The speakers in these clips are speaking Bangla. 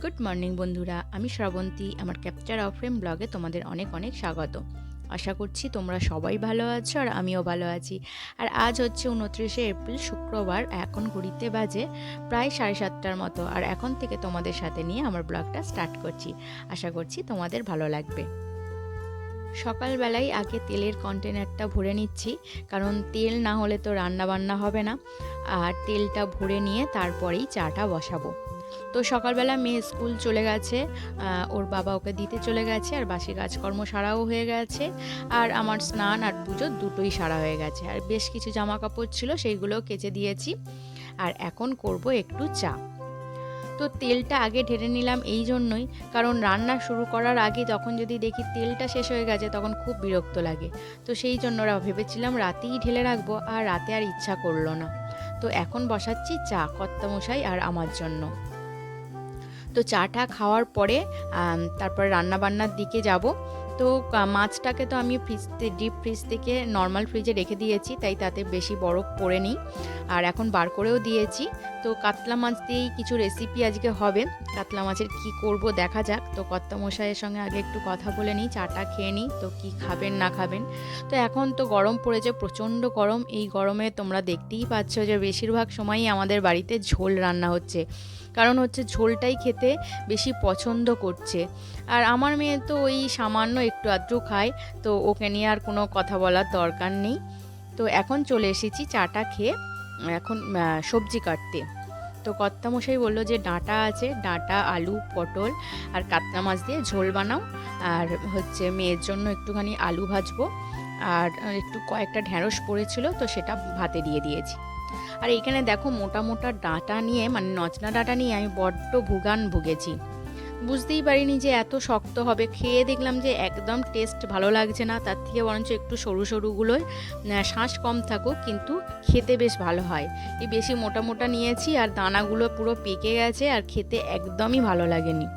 গুড মর্নিং বন্ধুরা, আমি শ্রাবন্তী। আমার ক্যাপচার অফ ফ্রেম ব্লগে তোমাদের অনেক অনেক স্বাগত। আশা করছি তোমরা সবাই ভালো আছো আর আমিও ভালো আছি। আর আজ হচ্ছে 29শে এপ্রিল, শুক্রবার। এখন ঘড়িতে বাজে প্রায় 7:30টার মতো। আর এখন থেকে তোমাদের সাথে নিয়ে আমার ব্লগটা স্টার্ট করছি। আশা করছি তোমাদের ভালো লাগবে। সকালবেলায় আগে তেলের কন্টেনারটা ভরে নিচ্ছি, কারণ তেল না হলে তো রান্না বান্না হবে না। আর তেলটা ভরে নিয়ে তারপরেই চাটা বসাবো। তো সকালবেলা মেয়ে স্কুল চলে গেছে, ওর বাবা ওকে দিতে চলে গেছে, আর বাসি কাজকর্ম সারাও হয়ে গেছে। আর আমার স্নান আর পুজো দুটোই সারা হয়ে গেছে। আর বেশ কিছু জামা কাপড় ছিল, সেইগুলোও কেচে দিয়েছি। আর এখন করব একটু চা। তো তেলটা আগে ঢেলে নিলাম এই জন্যই, কারণ রান্না শুরু করার আগে যখন যদি দেখি তেলটা শেষ হয়ে গেছে তখন খুব বিরক্ত লাগে। তো সেই জন্য ভেবেছিলাম রাতেই ঢেলে রাখবো, আর রাতে আর ইচ্ছা করলো না। তো এখন বসাচ্ছি চা কর্তামশাই আর আমার জন্য। তো চাটা খাওয়ার পরে তারপরে রান্নাবান্নার দিকে যাব। তো মাছটাকে তো আমি ডিপ ফ্রিজ থেকে নর্মাল ফ্রিজে রেখে দিয়েছি, তাই তাতে বেশি বরফ পড়েনি। আর এখন বার করেও দিয়েছি। তো কাতলা মাছ দিয়েই কিছু রেসিপি আজকে হবে। কাতলা মাছের কি করব দেখা যাক। তো কর্তামশাইয়ের সঙ্গে আগে একটু কথা বলে নিই, চাটা খেয়ে নিই, তো কি খাবেন না খাবেন। তো এখন তো গরম পড়েছে, প্রচণ্ড গরম। এই গরমে তোমরা দেখতেই পাচ্ছ যে বেশিরভাগ সময়ই আমাদের বাড়িতে ঝোল রান্না হচ্ছে, কারণ হচ্ছে ঝোলটাই খেতে বেশি পছন্দ করছে। আর আমার মেয়ে তো ওই সামান্য একটু আধটু খায়, তো ওকে নিয়ে আর কোনো কথা বলার দরকার নেই। তো এখন চলে এসেছি চাটা খেয়ে, এখন সবজি কাটতে। তো কর্তামশাই বললো যে ডাঁটা আছে, ডাঁটা, আলু, পটল আর কাতলা মাছ দিয়ে ঝোল বানাও। আর হচ্ছে মেয়ের জন্য একটুখানি আলু ভাজবো। আর একটু কয়েকটা ঢ্যাঁড়স পড়েছিল, তো সেটা ভাতে দিয়ে দিয়েছি। আর এখানে দেখো মোটা মোটা ডাঁটা নিয়ে, মানে নচনা ডাঁটা নিয়ে আমি বড্ড ভুগেছি। বুঝতেই পারিনি যে এত শক্ত হবে। খেয়ে দেখলাম যে একদম টেস্ট ভালো লাগছে না, তার থেকে বরঞ্চ একটু সরু সরুগুলোয় শাঁস কম থাকুক, কিন্তু খেতে বেশ ভালো হয়। এই বেশি মোটা মোটা নিয়েছি, আর দানাগুলো পুরো পেকে গেছে, আর খেতে একদমই ভালো লাগেনি।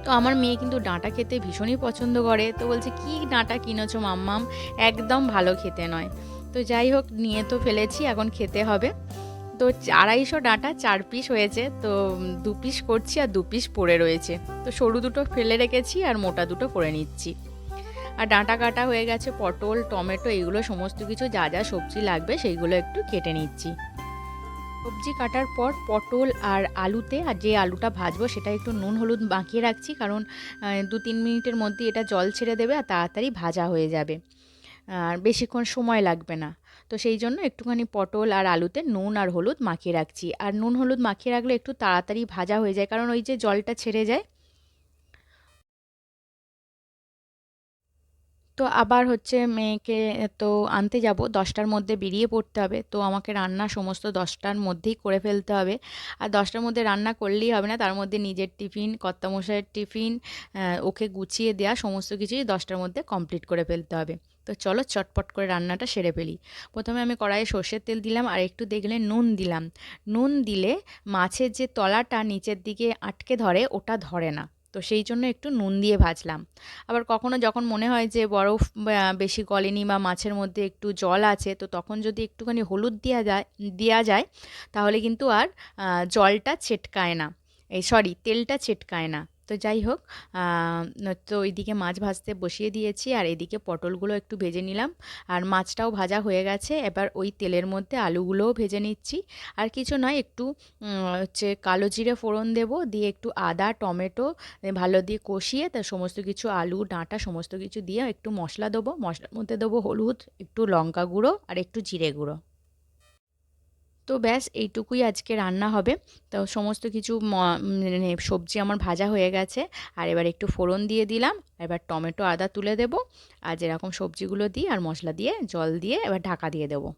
তো আমার মেয়ে কিন্তু ডাঁটা খেতে ভীষণই পছন্দ করে। তো বলছে, কি ডাঁটা কিনেছো মাম্মাম, একদম ভালো খেতে নয়। তো যাই হোক, নিয়ে তো ফেলেছি, এখন খেতে হবে। তো 250 ডাঁটা 4 পিস হয়েছে, তো 2 পিস করছি আর 2 পিস পড়ে রয়েছে। তো সরু দুটো ফেলে রেখেছি আর মোটা দুটো করে নিচ্ছি। আর ডাঁটা কাটা হয়ে গেছে, পটল, টমেটো, এগুলো সমস্ত কিছু যা যা সবজি লাগবে সেইগুলো একটু কেটে নিচ্ছি। সবজি কাটার পর পটল আর আলুতে, আর যে আলুটা ভাজবো সেটা একটু নুন হলুদ মাখিয়ে রাখছি, কারণ 2-3 মিনিটের মধ্যে এটা জল ছেড়ে দেবে আর তাড়াতাড়ি ভাজা হয়ে যাবে। আর বেশিক্ষণ সময় লাগবে না। তো সেই জন্য একটুখানি পটল আর আলুতে নুন আর হলুদ মাখিয়ে রাখছি। আর নুন হলুদ মাখিয়ে রাখলে একটু তাড়াতাড়ি ভাজা হয়ে যায়, কারণ ওই যে জলটা ছেড়ে যায়। তো আবার হচ্ছে মেয়েকে তো আনতে যাব, 10টার মধ্যে বেরিয়ে পড়তে হবে। তো আমাকে রান্না সমস্ত 10টার মধ্যেই করে ফেলতে হবে। আর 10টার মধ্যে রান্না করলেই হবে না, তার মধ্যে নিজের টিফিন, কর্তামশাইয়ের টিফিন, ওকে গুছিয়ে দেওয়া, সমস্ত কিছুই 10টার মধ্যে কমপ্লিট করে ফেলতে হবে। তো চলো চটপট করে রান্নাটা সেরে ফেলি। প্রথমে আমি কড়াইয়ে সর্ষের তেল দিলাম, আর একটু দেখলে নুন দিলাম। নুন দিলে মাছের যে তলাটা নিচের দিকে আটকে ধরে, ওটা ধরে না। তো সেই জন্য একটু নুন দিয়ে ভাজলাম। আবার কখনো যখন মনে হয় যে বরফ বেশি গলেনি বা মাছের মধ্যে একটু জল আছে, তো তখন যদি একটুখানি হলুদ দেওয়া যায়, তাহলে কিন্তু আর জলটা ছেটকায় না, তেলটা ছেটকায় না। তো যাই হোক, তো এইদিকে মাছ ভাজতে বসিয়ে দিয়েছি, আর এদিকে পটলগুলো একটু ভেজে নিলাম। আর মাছটাও ভাজা হয়ে গেছে, এবার ওই তেলের মধ্যে আলুগুলোও ভেজে নিচ্ছি। আর কিছু নয়, একটু হচ্ছে কালো জিরে ফোড়ন দেবো, দিয়ে একটু আদা, টমেটো ভালো দিয়ে কষিয়ে তার সমস্ত কিছু, আলু, ডাঁটা সমস্ত কিছু দিয়ে একটু মশলা দেবো। মশলার মধ্যে দেবো হলুদ, একটু লঙ্কা গুঁড়ো আর একটু জিরে গুঁড়ো। তো ব্যাস এইটুকুই আজকে রান্না হবে। তো সমস্ত কিছু মানে সবজি আমার ভাজা হয়ে গেছে। আর এবার একটু ফোড়ন দিয়ে দিলাম। এবার টমেটো, আদা তুলে দেবো। আর যেরকম সবজিগুলো দিই আর মশলা দিয়ে, জল দিয়ে এবার ঢাকা দিয়ে দেবো।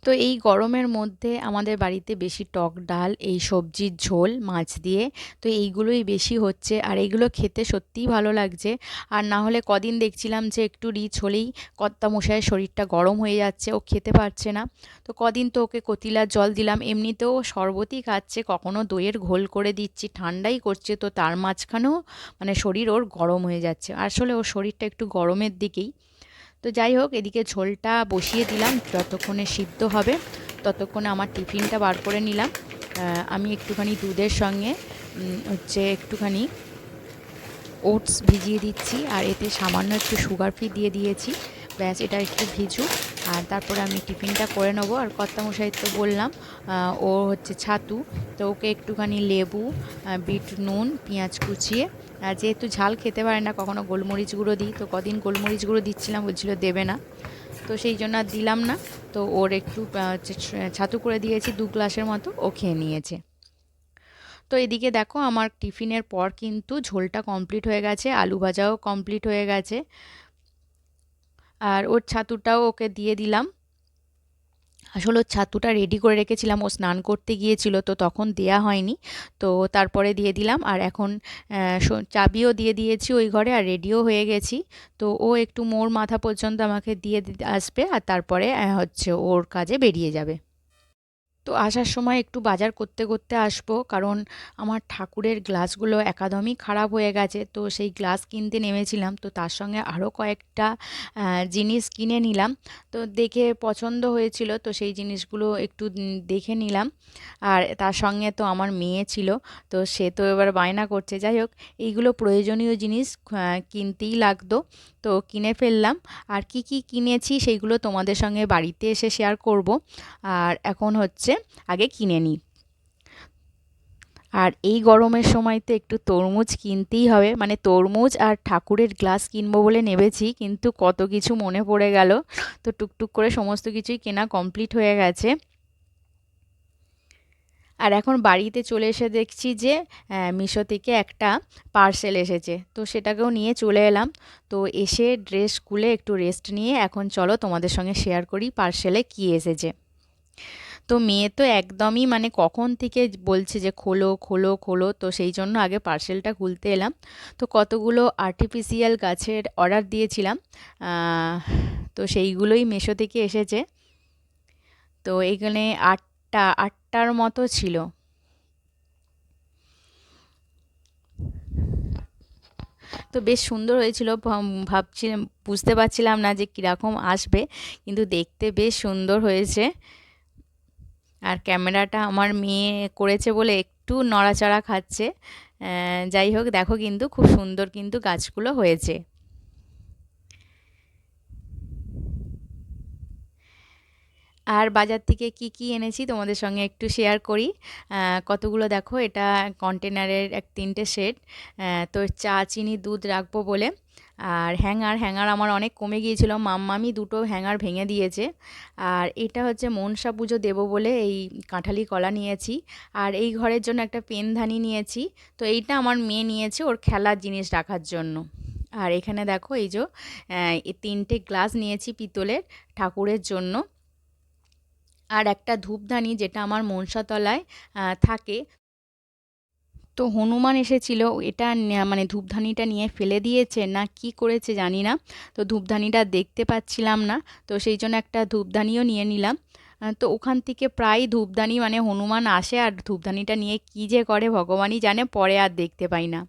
তো এই গরমের মধ্যে আমাদের বাড়িতে বেশি টক ডাল, এই সবজির ঝোল মাছ দিয়ে, তো এইগুলোই বেশি হচ্ছে। আর এইগুলো খেতে সত্যিই ভালো লাগছে। আর না হলে কদিন দেখছিলাম যে একটু রিচ হলেই কর্তামশাইয়ের শরীরটা গরম হয়ে যাচ্ছে, ও খেতে পারছে না। তো কদিন তো ওকে কতিলার জল দিলাম, এমনিতেও শরবতই খাচ্ছে, কখনো দইয়ের ঘোল করে দিচ্ছি, ঠান্ডাই করছে। তো তার মাঝখানেও মানে শরীর ওর গরম হয়ে যাচ্ছে, আসলে ওর শরীরটা একটু গরমের দিকেই। তো যাই হোক, এদিকে ঝোলটা বসিয়ে দিলাম, যতক্ষণে সিদ্ধ হবে ততক্ষণে আমার টিফিনটা বার করে নিলাম। আমি একটুখানি দুধের সঙ্গে হচ্ছে একটুখানি ওটস ভিজিয়ে দিচ্ছি, আর এতে সামান্য একটু সুগার ফ্রি দিয়ে দিয়েছি। ব্যাস, এটা একটু ভিজুক, আর তারপরে আমি টিফিনটা করে নেবো। আর কর্তামশাই তো বললাম ও হচ্ছে ছাতু, তো ওকে একটুখানি লেবু, বিট নুন, পেঁয়াজ কুচিয়ে, যেহেতু ঝাল খেতে পারে না, কখনো গোলমরিচ গুঁড়ো দিই, তো কদিন গোলমরিচ গুঁড়ো দিচ্ছিলাম, বলছিল দেবে না, তো সেই জন্য আর দিলাম না। তো ওর একটু ছাতু করে দিয়েছি 2 গ্লাসের মতো, ও খেয়ে নিয়েছে। তো এদিকে দেখো আমার টিফিনের পর কিন্তু ঝোলটা কমপ্লিট হয়ে গেছে, আলু ভাজাও কমপ্লিট হয়ে গেছে, আর ওর ছাতুটাও ওকে দিয়ে দিলাম। আসলে ওর ছাতুটা রেডি করে রেখেছিলাম, ও স্নান করতে গিয়েছিল, তো তখন দেয়া হয়নি, তো তারপরে দিয়ে দিলাম। আর এখন চাবিও দিয়ে দিয়েছি ওই ঘরে, আর রেডিও হয়ে গেছি। তো ও একটু মোর মাথা পর্যন্ত আমাকে দিয়ে আসবে, আর তারপরে হচ্ছে ওর কাজে বেরিয়ে যাবে। তো আসার সময় একটু বাজার করতে করতে আসবো, কারণ আমার ঠাকুরের গ্লাসগুলো একদমই খারাপ হয়ে গেছে, তো সেই গ্লাস কিনতে নেমেছিলাম, তো তার সঙ্গে আরও কয়েকটা জিনিস কিনে নিলাম। তো দেখে পছন্দ হয়েছিল, তো সেই জিনিসগুলো একটু দেখে নিলাম। আর তার সঙ্গে তো আমার মেয়ে ছিল, তো সে তো এবার বায়না করছে। যাই হোক, এইগুলো প্রয়োজনীয় জিনিস, কিনতেই লাগতো, তো কিনে ফেললাম। আর কি কি কিনেছি সেইগুলো তোমাদের সঙ্গে বাড়িতে এসে শেয়ার করব। আর এখন হচ্ছে আগে কিনে নিই। আর এই গরমের সময় তো একটু তরমুজ কিনতেই হবে, মানে তরমুজ আর ঠাকুরের গ্লাস কিনবো বলে নেবেছি, কিন্তু কত কিছু মনে পড়ে গেল, তো টুকটুক করে সমস্ত কিছুই কেনা কমপ্লিট হয়ে গেছে। আর এখন বাড়িতে চলে এসে দেখছি যে মিশো থেকে একটা পার্সেল এসেছে, তো সেটাকেও নিয়ে চলে এলাম। তো এসে ড্রেস খুলে একটু রেস্ট নিয়ে এখন চলো তোমাদের সঙ্গে শেয়ার করি পার্সেলে কী এসেছে। তো মেয়ে তো একদমই মানে কখন থেকে বলছে যে খোলো খোলো খোলো, তো সেই জন্য আগে পার্সেলটা খুলতে এলাম। তো কতগুলো আর্টিফিশিয়াল গাছের অর্ডার দিয়েছিলাম, আহ, তো সেইগুলোই মিশো থেকে এসেছে। তো এখানে আটটার মতো ছিল। তো বেশ সুন্দর হয়েছিল, ভাবছিলাম, বুঝতে পারছিলাম না যে কীরকম আসবে, কিন্তু দেখতে বেশ সুন্দর হয়েছে। আর ক্যামেরাটা আমার মেয়ে করেছে বলে একটু নড়াচড়া খাচ্ছে। যাই হোক, দেখো কিন্তু খুব সুন্দর কিন্তু গাছগুলো হয়েছে। আর বাজার থেকে কি কি এনেছি তোমাদের সঙ্গে একটু শেয়ার করি। কতগুলো দেখো, এটা কন্টেনারের 3টে সেট, তো চা চিনি দুধ রাখবো বলে। আর হ্যাঙ্গার আমার অনেক কমে গিয়েছিল, মাম্মামি 2টো হ্যাঙ্গার ভেঙে দিয়েছে। আর এটা হচ্ছে মনসা পুজো দেবো বলে এই কাঁঠালি কলা নিয়েছি। আর এই ঘরের জন্য একটা পেনদানি নিয়েছি, তো এইটা আমার মেয়ে নিয়েছে ওর খেলার জিনিস রাখার জন্য। আর এখানে দেখো এই যে এই 3টে গ্লাস নিয়েছি পিতলের, ঠাকুরের জন্য। আর একটা ধূপদানি, যেটা আমার মনসাতলায় থাকে। তো হনুমান এসেছিল, এটা মানে ধূপদানিটা নিয়ে ফেলে দিয়েছে না কি করেছে জানি না, তো ধূপদানিটা দেখতে পাচ্ছিলাম না, তো সেই জন্য একটা ধূপদানিও নিয়ে নিলাম। তো ওখান থেকে প্রায় ধূপদানি মানে হনুমান আসে, আর ধূপদানিটা নিয়ে কী যে করে ভগবানই জানে, পরে আর দেখতে পাই না।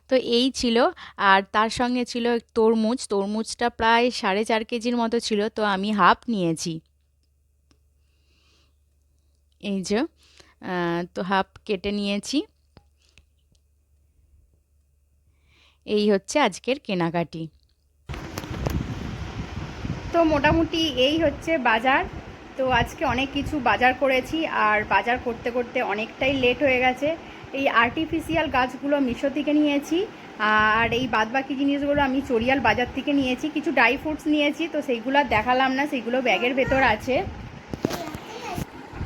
তো এই ছিল। আর তার সঙ্গে ছিল তরমুজটা প্রায় 4.5 কেজির মতো ছিল, তো আমি হাফ নিয়েছি। এই যে তো হাফ কেটে নিয়েছি। এই হচ্ছে আজকের কেনাকাটি। তো মোটামুটি এই হচ্ছে বাজার। তো আজকে অনেক কিছু বাজার করেছি, আর বাজার করতে করতে অনেকটাই লেট হয়ে গেছে। এই আর্টিফিশিয়াল গাছগুলো মিশো থেকে নিয়েছি, আর এই বাদবাকি জিনিসগুলো আমি চড়িয়াল বাজার থেকে নিয়েছি। কিছু ড্রাই ফ্রুটস নিয়েছি, তো সেইগুলো আর দেখালাম না, সেইগুলো ব্যাগের ভেতর আছে।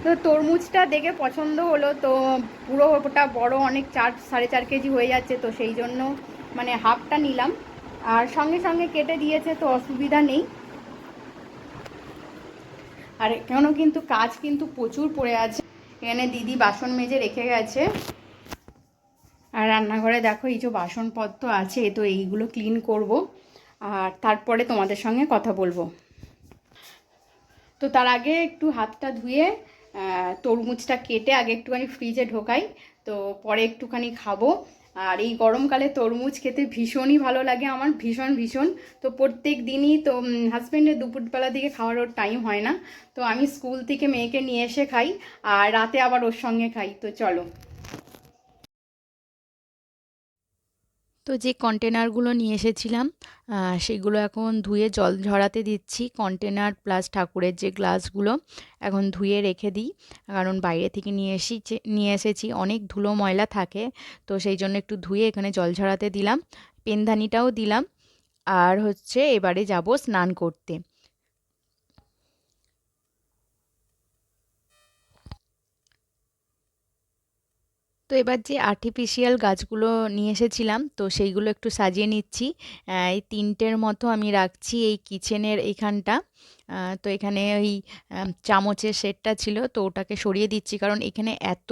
তো তরমুজটা দেখে পছন্দ হলো, তো পুরো ওটা বড়, অনেক 4-4.5 কেজি হয়ে যাচ্ছে, তো সেই জন্য মানে হাফটা নিলাম। আর সঙ্গে সঙ্গে কেটে দিয়েছে, তো অসুবিধা নেই। আর এখানেও কিন্তু কাজ কিন্তু প্রচুর পড়ে আছে, এখানে দিদি বাসন মেজে রেখে গেছে। আর রান্নাঘরে দেখো এই যে বাসনপত্র আছে, তো এইগুলো ক্লিন করব, আর তারপরে তোমাদের সঙ্গে কথা বলবো। তো তার আগে একটু হাতটা ধুয়ে তরমুজটা কেটে আগে একটুখানি ফ্রিজে ঢোকাই, তো পরে একটুখানি খাবো। আর এই গরমকালে তরমুজ খেতে ভীষণই ভালো লাগে আমার, ভীষণ ভীষণ। তো প্রত্যেক দিনই তো হাজব্যান্ডের দুপুরবেলা দিকে খাওয়ার ওর টাইম হয় না, তো আমি স্কুল থেকে মেয়েকে নিয়ে এসে খাই আর রাতে আবার ওর সঙ্গে খাই। তো চলো। তো যে কন্টেনারগুলো নিয়ে এসেছিলাম সেগুলো এখন ধুয়ে জল ঝরাতে দিচ্ছি। কন্টেনার প্লাস ঠাকুরের যে গ্লাসগুলো এখন ধুয়ে রেখে দিই, কারণ বাইরে থেকে নিয়ে এসেছি অনেক ধুলো ময়লা থাকে, তো সেই জন্য একটু ধুয়ে এখানে জল ঝরাতে দিলাম, পেনদানিটাও দিলাম। আর হচ্ছে এবারে যাব স্নান করতে। তো এবার যে আর্টিফিশিয়াল গাছগুলো নিয়ে এসেছিলাম তো সেইগুলো একটু সাজিয়ে নিচ্ছি। এই ৩টের মতো আমি রাখছি এই কিচেনের এইখানটা। তো এখানে ওই চামচের সেটটা ছিল, তো ওটাকে সরিয়ে দিচ্ছি, কারণ এখানে এত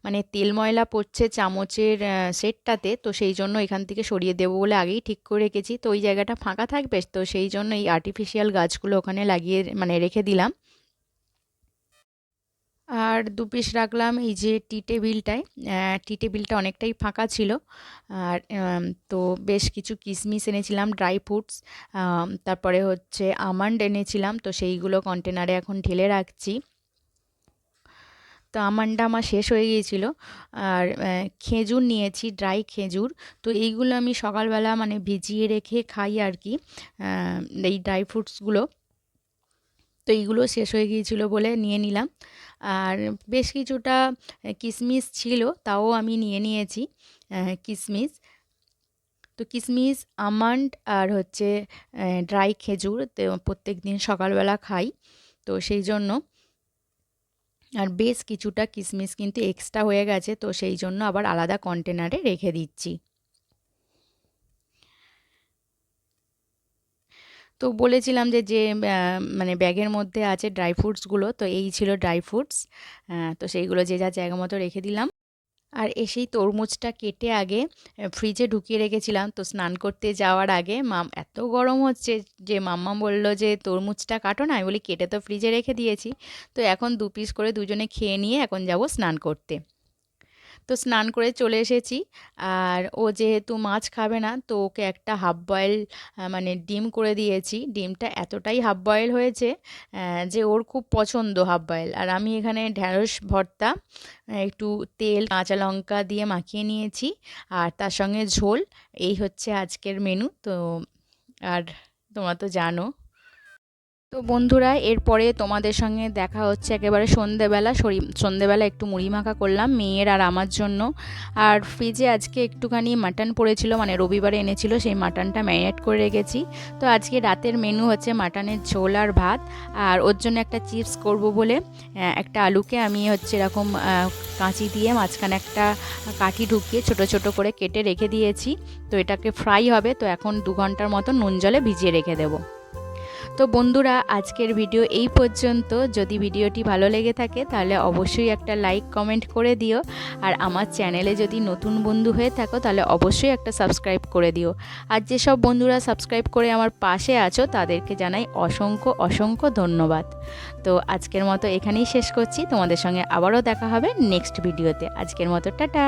মানে তেল ময়লা পড়ছে চামচের সেটটাতে, তো সেই জন্য এখান থেকে সরিয়ে দেবো বলে আগেই ঠিক করে রেখেছি। তো ওই জায়গাটা ফাঁকা থাকবে, তো সেই জন্য এই আর্টিফিশিয়াল গাছগুলো ওখানে লাগিয়ে মানে রেখে দিলাম। আর ২ পিস রাখলাম এই যে টি টেবিলটায়। টি টেবিলটা অনেকটাই ফাঁকা ছিল। আর তো বেশ কিছু কিশমিশ এনেছিলাম, ড্রাই ফ্রুটস, তারপরে হচ্ছে আমন্ড এনেছিলাম, তো সেইগুলো কন্টেনারে এখন ঢেলে রাখছি। তো আমন্ডটা আমার শেষ হয়ে গিয়েছিল। আর খেজুর নিয়েছি, ড্রাই খেজুর। তো এইগুলো আমি সকালবেলা মানে ভিজিয়ে রেখে খাই আর কি, এই ড্রাই ফ্রুটসগুলো। তো এইগুলো শেষ হয়ে গিয়েছিল বলে নিয়ে নিলাম। আর বেশ কিছুটা কিশমিশ ছিল, তাও আমি নিয়ে নিয়েছি কিশমিশ। তো কিশমিশ, আমন্ড আর হচ্ছে ড্রাই খেজুর তো প্রত্যেক দিন সকালবেলা খাই, তো সেই জন্য। আর বেশ কিছুটা কিশমিশ কিন্তু এক্সট্রা হয়ে গেছে, তো সেই জন্য আবার আলাদা কন্টেনারে রেখে দিচ্ছি। তো বলেছিলাম যে যে মানে ব্যাগের মধ্যে আছে ড্রাই ফ্রুটসগুলো, তো এই ছিল ড্রাই ফ্রুটস। তো সেইগুলো যে যার জায়গা মতো রেখে দিলাম। আর এসেই তরমুজটা কেটে আগে ফ্রিজে ঢুকিয়ে রেখেছিলাম। তো স্নান করতে যাওয়ার আগে এত গরম হচ্ছে যে মাম্মা বলল যে তরমুজটা কাটো না, আমি বলি কেটে তো ফ্রিজে রেখে দিয়েছি। তো এখন ২ পিস করে দুজনে খেয়ে নিয়ে এখন যাব স্নান করতে। তো স্নান করে চলে এসেছি। আর ও যেহেতু মাছ খাবে না, তো ওকে একটা হাফ বয়েল মানে ডিম করে দিয়েছি। ডিমটা এতটাই হাফ বয়েল হয়েছে যে ওর খুব পছন্দ হাফ বয়েল। আর আমি এখানে ঢ্যাঁড়স ভর্তা, একটু তেল কাঁচা লঙ্কা দিয়ে মাখিয়ে নিয়েছি, আর তার সঙ্গে ঝোল। এই হচ্ছে আজকের মেনু। তো আর তোমরা তো জানো। তো বন্ধুরা, এরপরে তোমাদের সঙ্গে দেখা হচ্ছে একেবারে সন্ধেবেলা। সন্ধেবেলা একটু মুড়ি মাখা করলাম মেয়ের আর আমার জন্য। আর ফ্রিজে আজকে একটুখানি মাটন পড়েছিল, মানে রবিবারে এনেছিল, সেই মাটনটা ম্যারিনেট করে রেখেছি। তো আজকে রাতের মেনু হচ্ছে মাটনের ঝোল আর ভাত। আর ওর জন্য একটা চিপস করব বলে একটা আলুকে আমি হচ্ছে এরকম কাঁচি দিয়ে মাঝখানে একটা কাঠি ঢুকিয়ে ছোট ছোট করে কেটে রেখে দিয়েছি। তো এটাকে ফ্রাই হবে, তো এখন ২ ঘন্টার মতো নুন জলে ভিজিয়ে রেখে দেবো। তো বন্ধুরা, আজকের ভিডিও এই পর্যন্ত। যদি ভিডিওটি ভালো লেগে থাকে তাহলে অবশ্যই একটা লাইক কমেন্ট করে দিও। আর আমার চ্যানেলে যদি নতুন বন্ধু হয়ে থাকো তাহলে অবশ্যই একটা সাবস্ক্রাইব করে দিও। আর যেসব বন্ধুরা সাবস্ক্রাইব করে আমার পাশে আছো তাদেরকে জানাই অসংখ্য অসংখ্য ধন্যবাদ। তো আজকের মতো এখানেই শেষ করছি, তোমাদের সঙ্গে আবারও দেখা হবে নেক্সট ভিডিওতে। আজকের মতো টাটা।